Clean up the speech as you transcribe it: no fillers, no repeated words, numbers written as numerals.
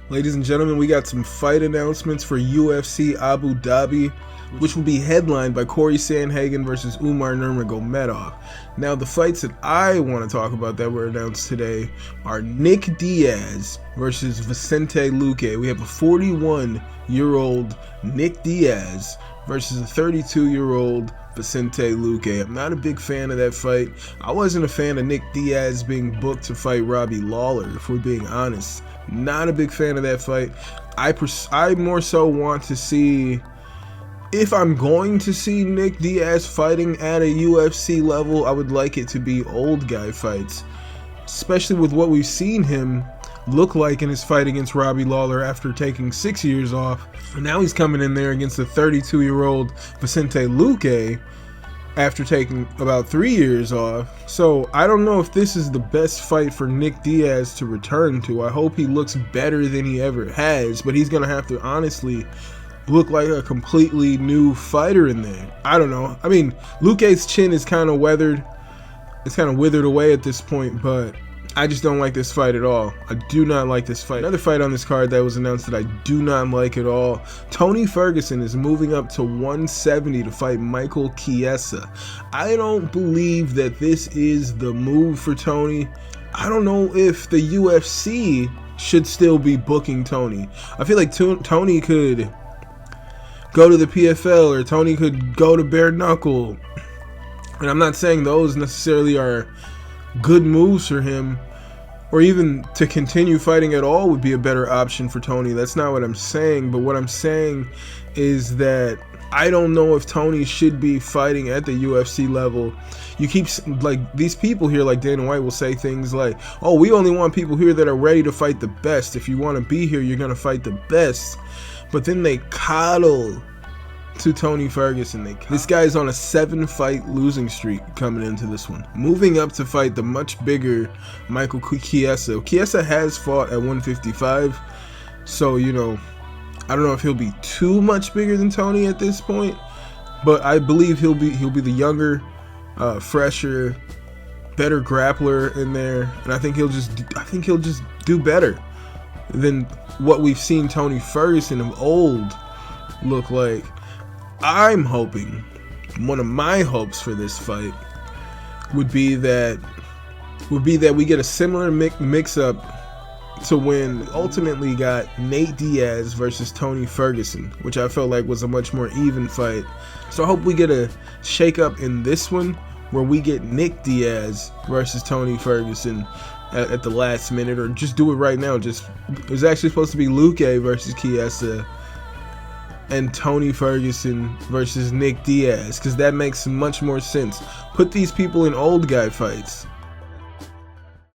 Ladies and gentlemen, we got some fight announcements for UFC Abu Dhabi, which will be headlined by Corey Sandhagen versus Umar Nurmagomedov. Now, the fights that I want to talk about that were announced today are Nick Diaz versus Vicente Luque. We have a 41-year-old Nick Diaz versus a 32-year-old Vicente Luque. I'm not a big fan of that fight. I wasn't a fan of Nick Diaz being booked to fight Robbie Lawler, if we're being honest. Not a big fan of that fight. I more so want to see, if I'm going to see Nick Diaz fighting at a UFC level, I would like it to be old guy fights, especially with what we've seen him look like in his fight against Robbie Lawler after taking 6 years off. And now he's coming in there against the 32-year-old Vicente Luque after taking about 3 years off. So I don't know if this is the best fight for Nick Diaz to return to. I hope he looks better than he ever has, but he's gonna have to honestly look like a completely new fighter in there. I don't know. I mean, Luque's chin is kind of weathered. It's kind of withered away at this point, but I just don't like this fight at all. I do not like this fight. Another fight on this card that was announced that I do not like at all. Tony Ferguson is moving up to 170 to fight Michael Chiesa. I don't believe that this is the move for Tony. I don't know if the UFC should still be booking Tony. I feel like Tony could go to the PFL, or Tony could go to bare knuckle. And I'm not saying those necessarily are good moves for him, or even to continue fighting at all would be a better option for Tony. That's not what I'm saying, but what I'm saying is that I don't know if Tony should be fighting at the UFC level. You keep, like, these people here like Dana White will say things like, oh, we only want people here that are ready to fight the best. If you want to be here, you're going to fight the best. But then they coddle to Tony Ferguson. This guy is on a 7-fight losing streak coming into this one, moving up to fight the much bigger Michael Chiesa. Chiesa has fought at 155, so you know, I don't know if he'll be too much bigger than Tony at this point, but I believe he'll be the younger, fresher, better grappler in there, and I think he'll just do better than what we've seen Tony Ferguson of old look like. I'm hoping, one of my hopes for this fight would be that we get a similar mix-up to when ultimately got Nate Diaz versus Tony Ferguson, which I felt like was a much more even fight. So I hope we get a shake-up in this one where we get Nick Diaz versus Tony Ferguson at the last minute, or just do it right now. It was actually supposed to be Luque versus Chiesa and Tony Ferguson versus Nick Diaz, because that makes much more sense. Put these people in old guy fights.